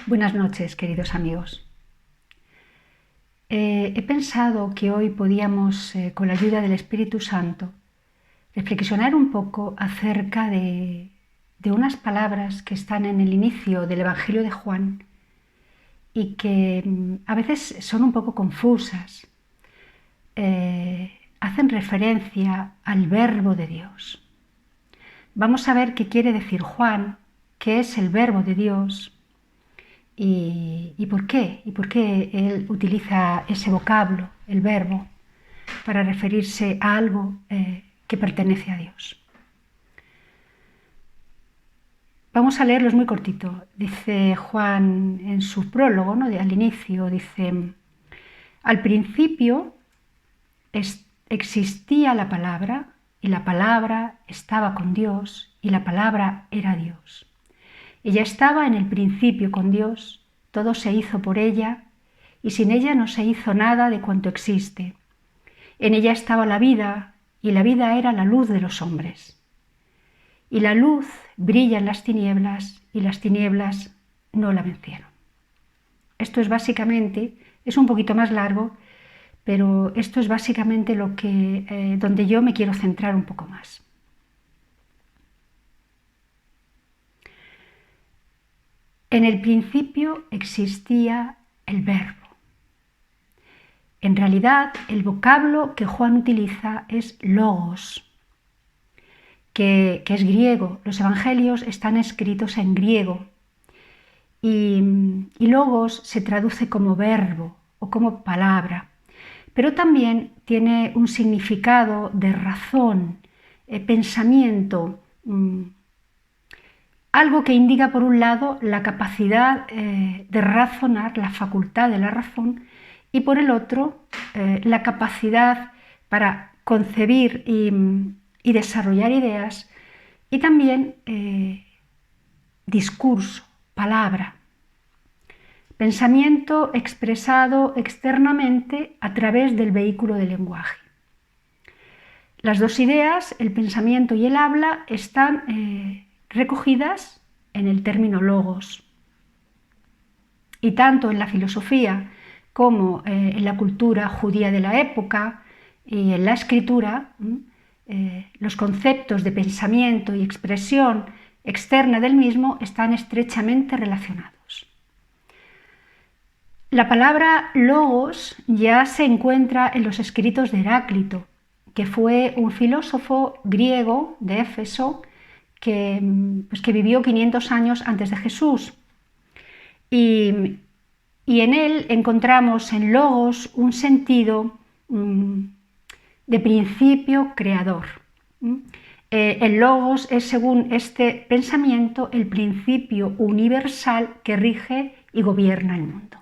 Buenas noches, queridos amigos. He pensado que hoy podíamos, con la ayuda del Espíritu Santo, reflexionar un poco acerca de unas palabras que están en el inicio del Evangelio de Juan y que a veces son un poco confusas. Hacen referencia al Verbo de Dios. Vamos a ver qué quiere decir Juan, qué es el Verbo de Dios. ¿Y por qué? ¿Y por qué él utiliza ese vocablo, el verbo, para referirse a algo que pertenece a Dios? Vamos a leerlo, es muy cortito. Dice Juan en su prólogo, ¿no? Al inicio, dice: al principio existía la palabra, y la palabra estaba con Dios, y la palabra era Dios. Ella estaba en el principio con Dios. Todo se hizo por ella, y sin ella no se hizo nada de cuanto existe. En ella estaba la vida, y la vida era la luz de los hombres. Y la luz brilla en las tinieblas, y las tinieblas no la vencieron. Esto es básicamente, es un poquito más largo, pero esto es básicamente donde yo me quiero centrar un poco más. En el principio existía el Verbo. En realidad, el vocablo que Juan utiliza es logos, que es griego. Los evangelios están escritos en griego. Y logos se traduce como verbo o como palabra, pero también tiene un significado de razón, pensamiento, algo que indica, por un lado, la capacidad de razonar, la facultad de la razón, y por el otro, la capacidad para concebir y desarrollar ideas, y también discurso, palabra, pensamiento expresado externamente a través del vehículo del lenguaje. Las dos ideas, el pensamiento y el habla, están recogidas en el término logos. Y tanto en la filosofía como en la cultura judía de la época y en la escritura, los conceptos de pensamiento y expresión externa del mismo están estrechamente relacionados. La palabra logos ya se encuentra en los escritos de Heráclito, que fue un filósofo griego de Éfeso que vivió 500 años antes de Jesús. Y en él encontramos en logos un sentido de principio creador. El logos es, según este pensamiento, el principio universal que rige y gobierna el mundo.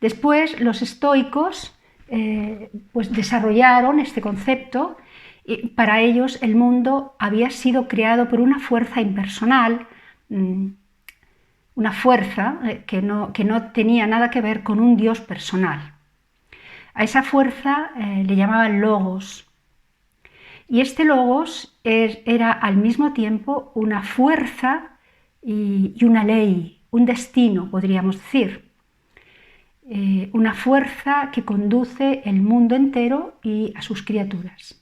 Después los estoicos desarrollaron este concepto. Y para ellos el mundo había sido creado por una fuerza impersonal, una fuerza que no tenía nada que ver con un Dios personal. A esa fuerza le llamaban logos. Y este logos era al mismo tiempo una fuerza y una ley, un destino, podríamos decir. Una fuerza que conduce el mundo entero y a sus criaturas.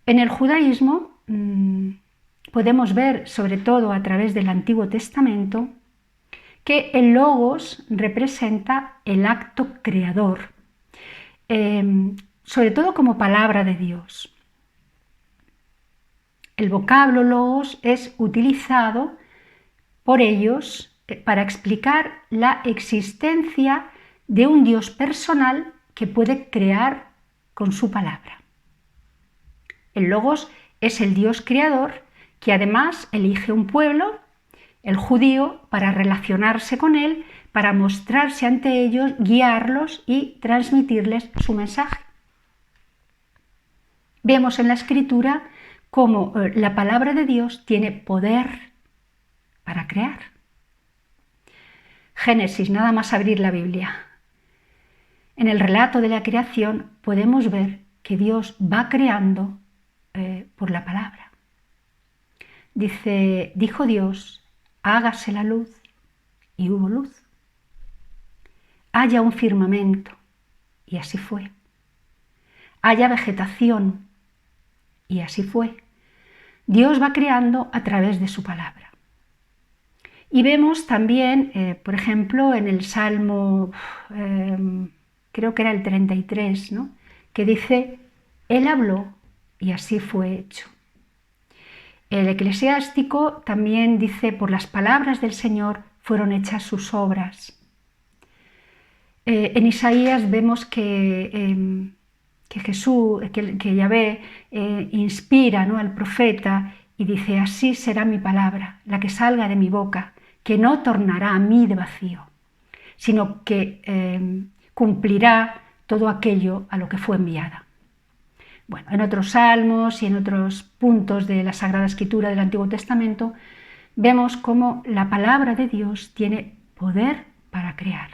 En el judaísmo podemos ver, sobre todo a través del Antiguo Testamento, que el logos representa el acto creador, sobre todo como palabra de Dios. El vocablo logos es utilizado por ellos para explicar la existencia de un Dios personal que puede crear con su palabra. El logos es el Dios creador que además elige un pueblo, el judío, para relacionarse con él, para mostrarse ante ellos, guiarlos y transmitirles su mensaje. Vemos en la Escritura cómo la palabra de Dios tiene poder para crear. Génesis, nada más abrir la Biblia. En el relato de la creación podemos ver que Dios va creando por la palabra. Dice: dijo Dios, hágase la luz, y hubo luz. Haya un firmamento, y así fue. Haya vegetación, y así fue. Dios va creando a través de su palabra. Y vemos también, por ejemplo, en el Salmo, creo que era el 33, ¿no?, que dice, Él habló y así fue hecho. El Eclesiástico también dice, por las palabras del Señor fueron hechas sus obras. En Isaías vemos que Jesús, que Yahvé inspira, ¿no?, al profeta y dice, así será mi palabra, la que salga de mi boca, que no tornará a mí de vacío, sino que cumplirá todo aquello a lo que fue enviada. Bueno, en otros salmos y en otros puntos de la Sagrada Escritura del Antiguo Testamento vemos cómo la palabra de Dios tiene poder para crear.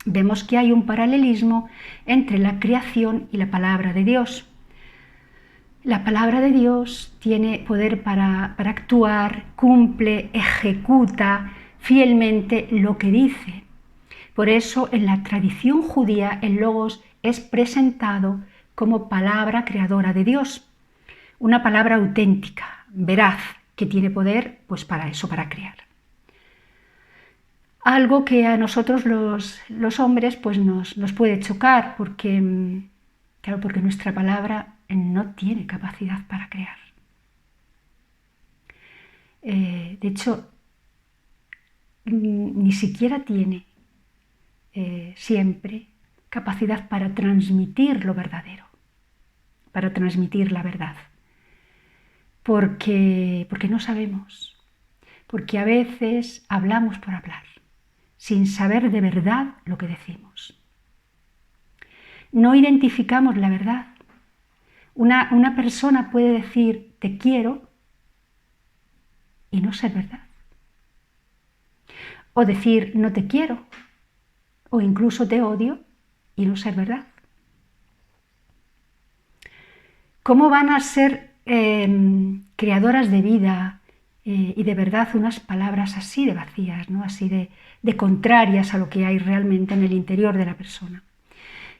Vemos que hay un paralelismo entre la creación y la palabra de Dios. La palabra de Dios tiene poder para actuar, cumple, ejecuta fielmente lo que dice. Por eso en la tradición judía el Logos es presentado como palabra creadora de Dios, una palabra auténtica, veraz, que tiene poder pues para eso, para crear. Algo que a nosotros los hombres pues nos puede chocar porque, claro, porque nuestra palabra no tiene capacidad para crear. De hecho, ni siquiera tiene siempre capacidad para transmitir lo verdadero, para transmitir la verdad. Porque no sabemos, porque a veces hablamos por hablar, sin saber de verdad lo que decimos. No identificamos la verdad. Una persona puede decir te quiero y no ser verdad. O decir no te quiero o incluso te odio y no ser verdad. ¿Cómo van a ser creadoras de vida y de verdad unas palabras así de vacías, ¿no?, así de contrarias a lo que hay realmente en el interior de la persona?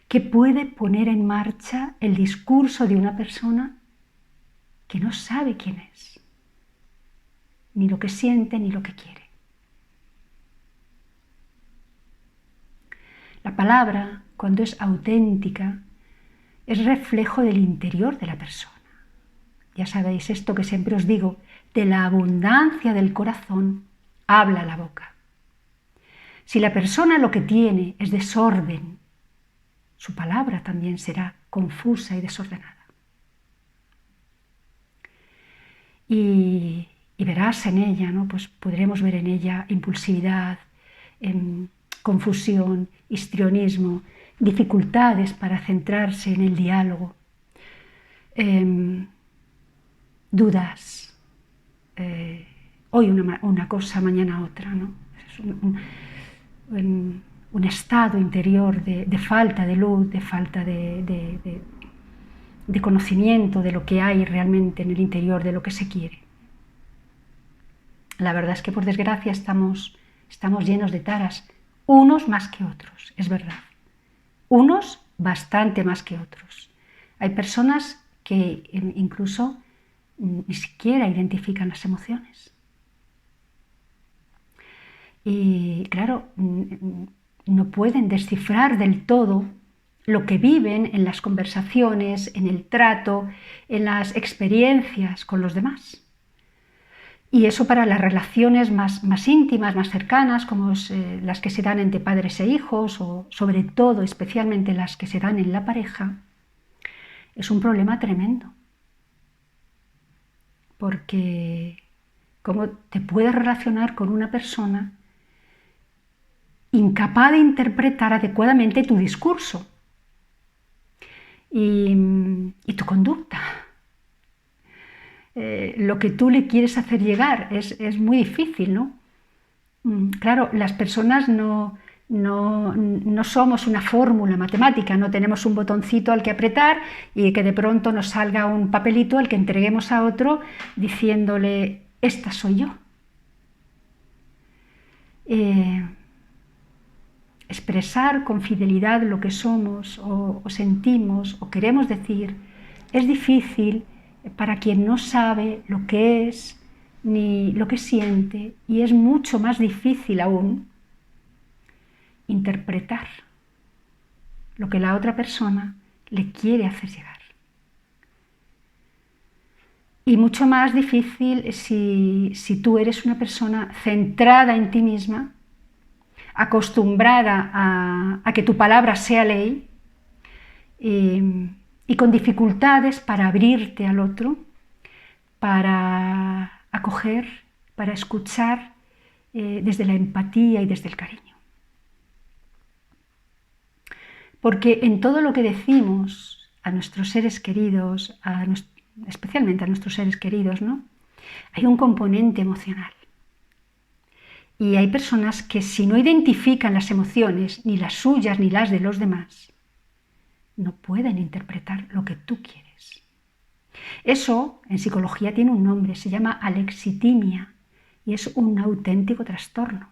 ¿Qué puede poner en marcha el discurso de una persona que no sabe quién es, ni lo que siente, ni lo que quiere? La palabra, cuando es auténtica, es reflejo del interior de la persona. Ya sabéis esto que siempre os digo, de la abundancia del corazón habla la boca. Si la persona lo que tiene es desorden, su palabra también será confusa y desordenada. Y verás en ella, ¿no?, pues podremos ver en ella impulsividad, confusión, histrionismo, dificultades para centrarse en el diálogo, dudas, hoy una cosa, mañana otra, ¿no? Es un estado interior de falta de luz, de falta de conocimiento de lo que hay realmente en el interior, de lo que se quiere. La verdad es que por desgracia estamos llenos de taras, unos más que otros, es verdad. Unos bastante más que otros. Hay personas que incluso ni siquiera identifican las emociones. Y claro, no pueden descifrar del todo lo que viven en las conversaciones, en el trato, en las experiencias con los demás. Y eso para las relaciones más íntimas, más cercanas, como las que se dan entre padres e hijos, o sobre todo, especialmente las que se dan en la pareja, es un problema tremendo. Porque ¿cómo te puedes relacionar con una persona incapaz de interpretar adecuadamente tu discurso y tu conducta? Lo que tú le quieres hacer llegar es muy difícil, ¿no? Claro, las personas no somos una fórmula matemática, no tenemos un botoncito al que apretar y que de pronto nos salga un papelito al que entreguemos a otro diciéndole, esta soy yo. expresar con fidelidad lo que somos o sentimos o queremos decir es difícil para quien no sabe lo que es ni lo que siente, y es mucho más difícil aún interpretar lo que la otra persona le quiere hacer llegar. Y mucho más difícil si tú eres una persona centrada en ti misma, acostumbrada a que tu palabra sea ley, y con dificultades para abrirte al otro, para acoger, para escuchar desde la empatía y desde el cariño. Porque en todo lo que decimos a nuestros seres queridos, especialmente a nuestros seres queridos, ¿no?, hay un componente emocional. Y hay personas que, si no identifican las emociones, ni las suyas ni las de los demás, no pueden interpretar lo que tú quieres. Eso en psicología tiene un nombre, se llama alexitimia, y es un auténtico trastorno.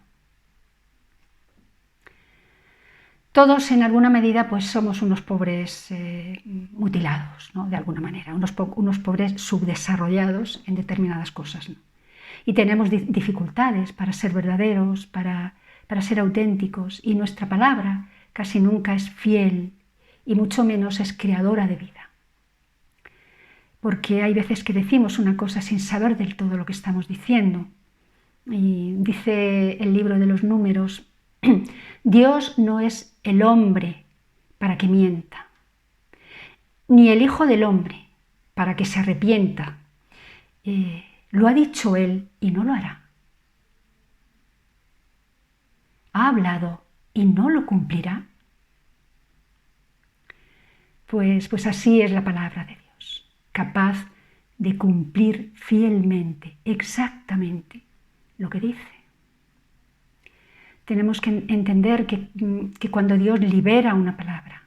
Todos en alguna medida pues somos unos pobres mutilados, ¿no?, de alguna manera, unos pobres subdesarrollados en determinadas cosas, ¿no? Y tenemos dificultades para ser verdaderos, para ser auténticos, y nuestra palabra casi nunca es fiel y mucho menos es creadora de vida. Porque hay veces que decimos una cosa sin saber del todo lo que estamos diciendo. Y dice el libro de los Números: Dios no es el hombre para que mienta, ni el Hijo del Hombre para que se arrepienta. Lo ha dicho Él y no lo hará. Ha hablado y no lo cumplirá. Pues así es la palabra de Dios, capaz de cumplir fielmente, exactamente lo que dice. Tenemos que entender que cuando Dios libera una palabra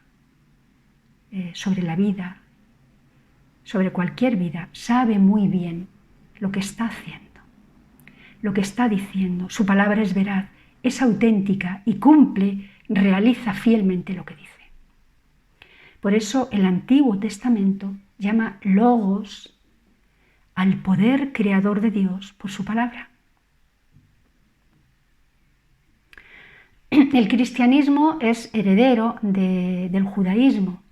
sobre la vida, sobre cualquier vida, sabe muy bien lo que está haciendo, lo que está diciendo. Su palabra es veraz, es auténtica y cumple, realiza fielmente lo que dice. Por eso el Antiguo Testamento llama logos al poder creador de Dios por su palabra. El cristianismo es heredero del judaísmo.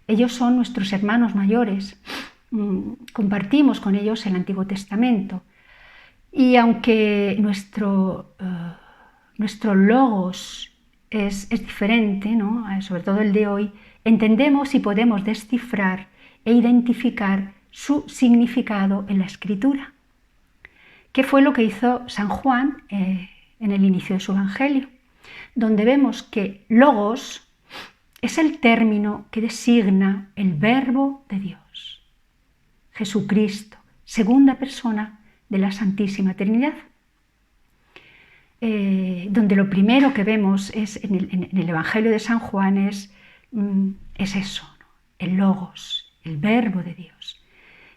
Ellos son nuestros hermanos mayores. Compartimos con ellos el Antiguo Testamento. Y aunque nuestro logos es diferente, ¿no?, sobre todo el de hoy, entendemos y podemos descifrar e identificar su significado en la Escritura. ¿Qué fue lo que hizo San Juan en el inicio de su Evangelio? Donde vemos que logos es el término que designa el Verbo de Dios, Jesucristo, segunda persona de la Santísima Trinidad. Donde lo primero que vemos es en el Evangelio de San Juan es eso, ¿no?, el logos, el Verbo de Dios.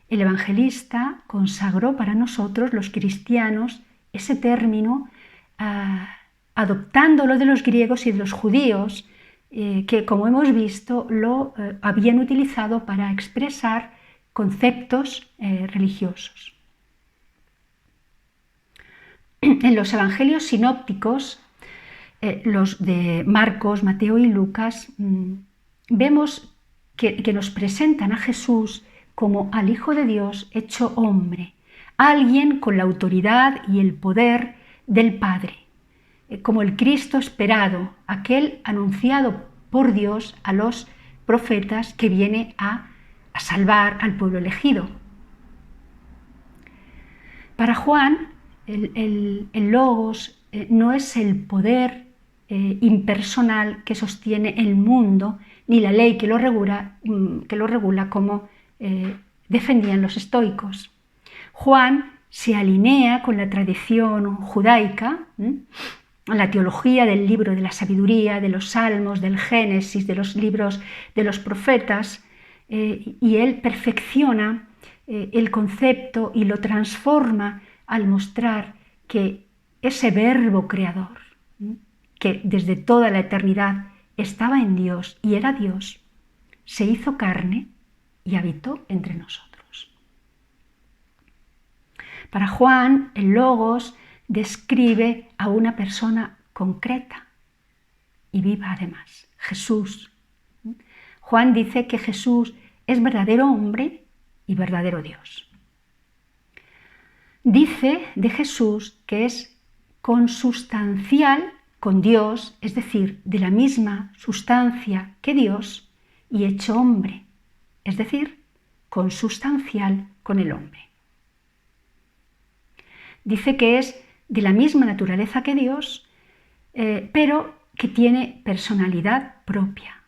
El evangelista consagró para nosotros, los cristianos, ese término, adoptándolo de los griegos y de los judíos, que, como hemos visto, lo habían utilizado para expresar conceptos religiosos. En los evangelios sinópticos, los de Marcos, Mateo y Lucas, vemos que nos presentan a Jesús como al Hijo de Dios hecho hombre, alguien con la autoridad y el poder del Padre, como el Cristo esperado, aquel anunciado por Dios a los profetas que viene a salvar al pueblo elegido. Para Juan, el logos no es el poder impersonal que sostiene el mundo, ni la ley que lo regula como defendían los estoicos. Juan se alinea con la tradición judaica, la teología del libro de la sabiduría, de los salmos, del Génesis, de los libros de los profetas, y él perfecciona el concepto y lo transforma al mostrar que ese verbo creador, que desde toda la eternidad estaba en Dios y era Dios, se hizo carne y habitó entre nosotros. Para Juan, el Logos describe a una persona concreta y viva además, Jesús. Juan dice que Jesús es verdadero hombre y verdadero Dios. Dice de Jesús que es consustancial con Dios, es decir, de la misma sustancia que Dios, y hecho hombre, es decir, consustancial con el hombre. Dice que es de la misma naturaleza que Dios, pero que tiene personalidad propia.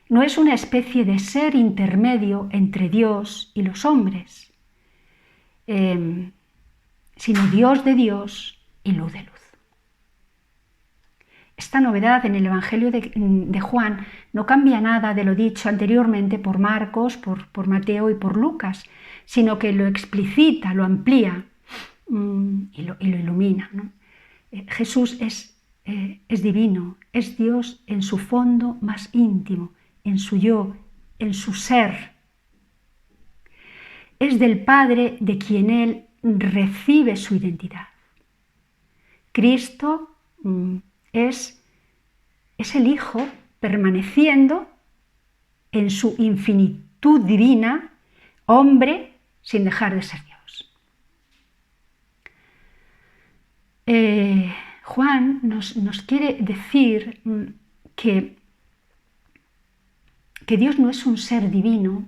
No es una especie de ser intermedio entre Dios y los hombres, sino Dios de Dios y luz de luz. Esta novedad en el Evangelio de Juan no cambia nada de lo dicho anteriormente por Marcos, por Mateo y por Lucas, sino que lo explicita, lo amplía y lo ilumina, ¿no? Jesús es divino, es Dios en su fondo más íntimo, en su yo, en su ser. Es del Padre de quien Él recibe su identidad. Cristo es el Hijo permaneciendo en su infinitud divina, hombre sin dejar de ser Dios. Juan nos quiere decir que Dios no es un ser divino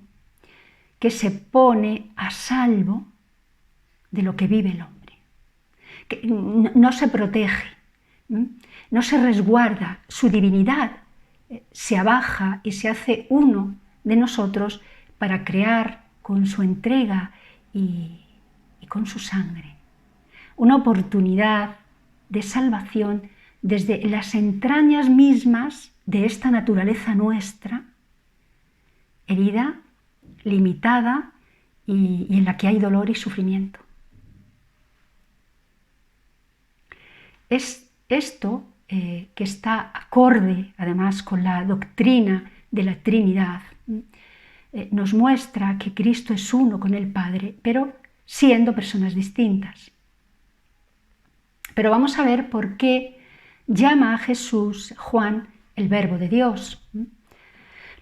que se pone a salvo de lo que vive el hombre, que no se protege, no se resguarda, su divinidad se abaja y se hace uno de nosotros para crear con su entrega y con su sangre una oportunidad de salvación desde las entrañas mismas de esta naturaleza nuestra, herida, limitada y en la que hay dolor y sufrimiento. Es esto que está acorde además con la doctrina de la Trinidad, nos muestra que Cristo es uno con el Padre, pero siendo personas distintas. Pero vamos a ver por qué llama a Jesús Juan el Verbo de Dios.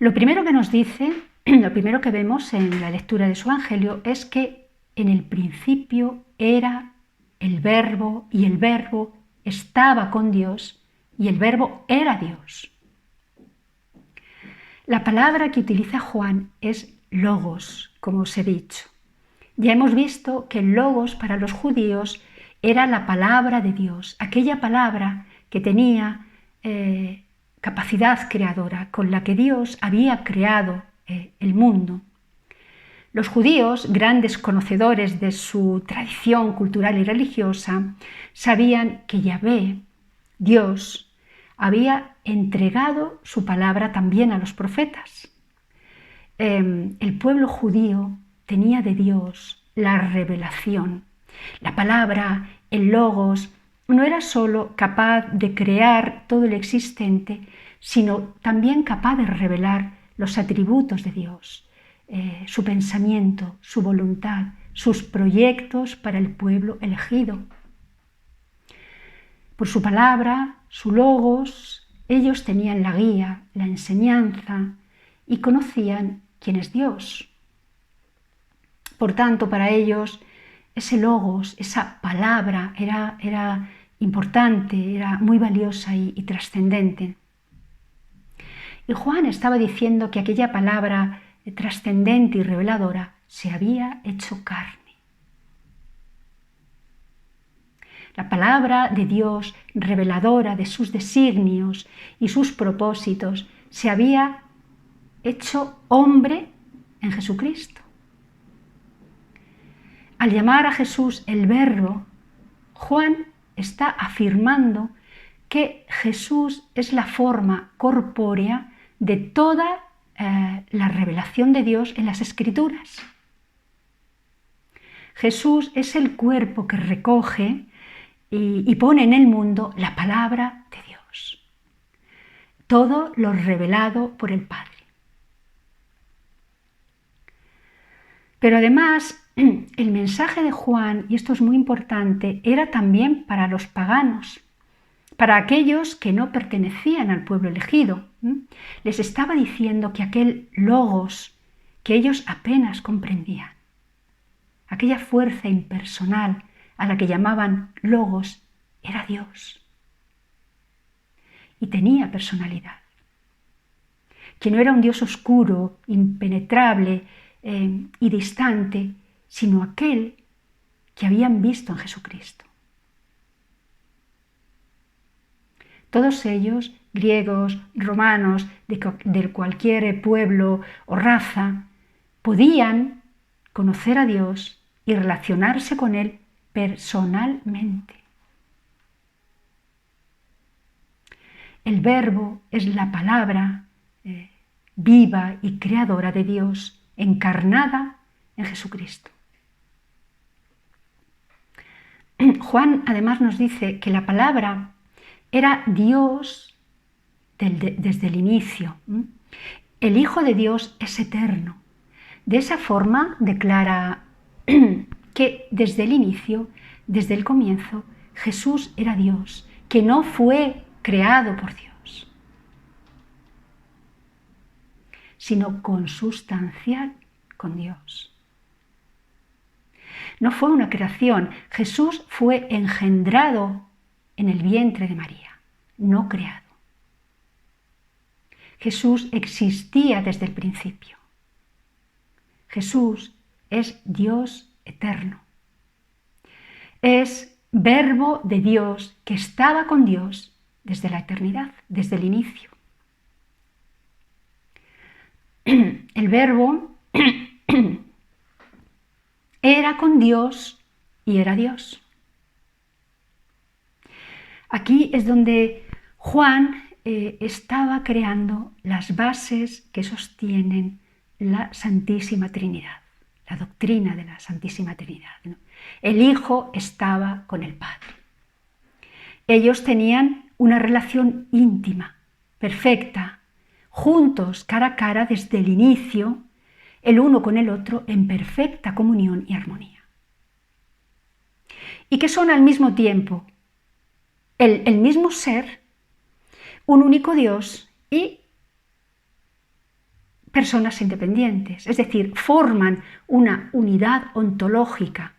Lo primero que nos dice, lo primero que vemos en la lectura de su Evangelio es que en el principio era el Verbo y el Verbo estaba con Dios y el Verbo era Dios. La palabra que utiliza Juan es logos, como os he dicho. Ya hemos visto que el logos para los judíos era la palabra de Dios, aquella palabra que tenía capacidad creadora, con la que Dios había creado el mundo. Los judíos, grandes conocedores de su tradición cultural y religiosa, sabían que Yahvé, Dios, había entregado su palabra también a los profetas. El pueblo judío tenía de Dios la revelación. La palabra, el logos, no era solo capaz de crear todo lo existente, sino también capaz de revelar los atributos de Dios, su pensamiento, su voluntad, sus proyectos para el pueblo elegido. Por su palabra, su logos, ellos tenían la guía, la enseñanza y conocían quién es Dios. Por tanto, para ellos, ese logos, esa palabra era importante, era muy valiosa y trascendente. Y Juan estaba diciendo que aquella palabra trascendente y reveladora se había hecho carne. La palabra de Dios, reveladora de sus designios y sus propósitos, se había hecho hombre en Jesucristo. Al llamar a Jesús el Verbo, Juan está afirmando que Jesús es la forma corpórea de toda la revelación de Dios en las Escrituras. Jesús es el cuerpo que recoge y pone en el mundo la palabra de Dios. Todo lo revelado por el Padre. Pero además, el mensaje de Juan, y esto es muy importante, era también para los paganos, para aquellos que no pertenecían al pueblo elegido. Les estaba diciendo que aquel logos que ellos apenas comprendían, aquella fuerza impersonal a la que llamaban logos, era Dios. Y tenía personalidad. Que no era un Dios oscuro, impenetrable y distante, sino aquel que habían visto en Jesucristo. Todos ellos, griegos, romanos, de cualquier pueblo o raza, podían conocer a Dios y relacionarse con Él personalmente. El Verbo es la palabra viva y creadora de Dios, encarnada en Jesucristo. Juan además nos dice que la palabra era Dios desde el inicio. El Hijo de Dios es eterno. De esa forma declara que desde el inicio, desde el comienzo, Jesús era Dios, que no fue creado por Dios, sino consubstancial con Dios. No fue una creación, Jesús fue engendrado en el vientre de María, no creado. Jesús existía desde el principio. Jesús es Dios eterno. Es Verbo de Dios que estaba con Dios desde la eternidad, desde el inicio. El Verbo era con Dios y era Dios. Aquí es donde Juan estaba creando las bases que sostienen la Santísima Trinidad, la doctrina de la Santísima Trinidad, ¿no? El Hijo estaba con el Padre. Ellos tenían una relación íntima, perfecta, juntos, cara a cara, desde el inicio, el uno con el otro, en perfecta comunión y armonía. Y que son al mismo tiempo el mismo ser, un único Dios y personas independientes, es decir, forman una unidad ontológica.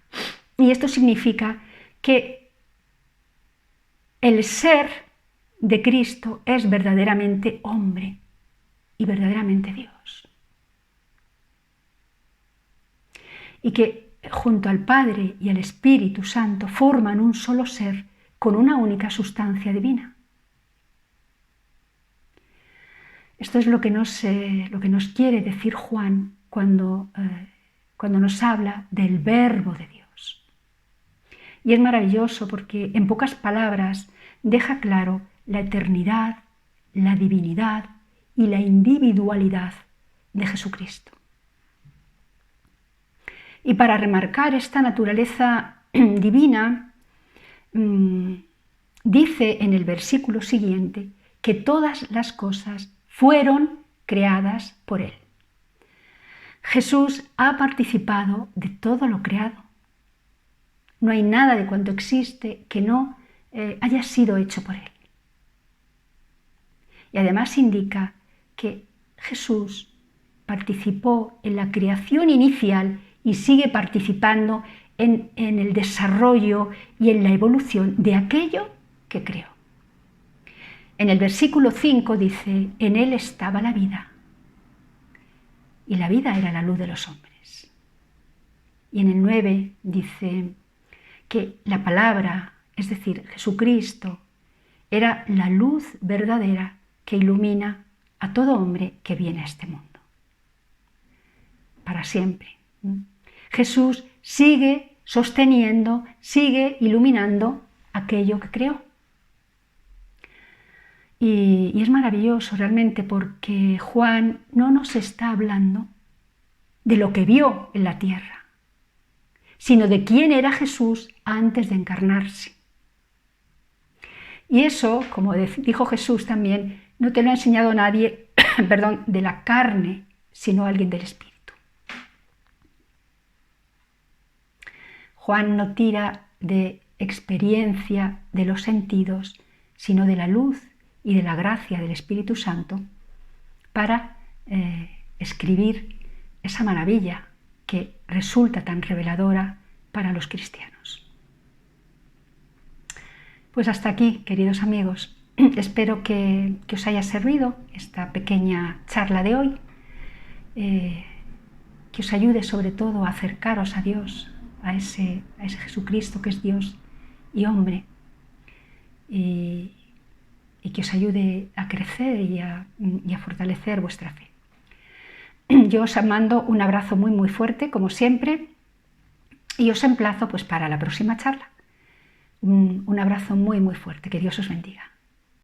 Y esto significa que el ser de Cristo es verdaderamente hombre y verdaderamente Dios. Y que junto al Padre y al Espíritu Santo forman un solo ser con una única sustancia divina. Esto es lo que nos quiere decir Juan cuando nos habla del Verbo de Dios. Y es maravilloso porque en pocas palabras deja claro la eternidad, la divinidad y la individualidad de Jesucristo. Y para remarcar esta naturaleza divina, dice en el versículo siguiente que todas las cosas fueron creadas por Él. Jesús ha participado de todo lo creado. No hay nada de cuanto existe que no haya sido hecho por Él. Y además indica que Jesús participó en la creación inicial y sigue participando en el desarrollo y en la evolución de aquello que creó. En el versículo 5 dice, en Él estaba la vida, y la vida era la luz de los hombres. Y en el 9 dice que la palabra, es decir, Jesucristo, era la luz verdadera que ilumina a todo hombre que viene a este mundo. Para siempre. Jesús sigue sosteniendo, sigue iluminando aquello que creó. Y es maravilloso realmente porque Juan no nos está hablando de lo que vio en la tierra, sino de quién era Jesús antes de encarnarse. Y eso, como dijo Jesús también, no te lo ha enseñado nadie, perdón, de la carne, sino alguien del Espíritu. Juan no tira de experiencia de los sentidos, sino de la luz y de la gracia del Espíritu Santo para escribir esa maravilla que resulta tan reveladora para los cristianos. Pues hasta aquí, queridos amigos. Espero que os haya servido esta pequeña charla de hoy, que os ayude sobre todo a acercaros a Dios, a ese Jesucristo que es Dios y hombre, y que os ayude a crecer y a fortalecer vuestra fe. Yo os mando un abrazo muy muy fuerte, como siempre, y os emplazo pues para la próxima charla. Un abrazo muy muy fuerte, que Dios os bendiga.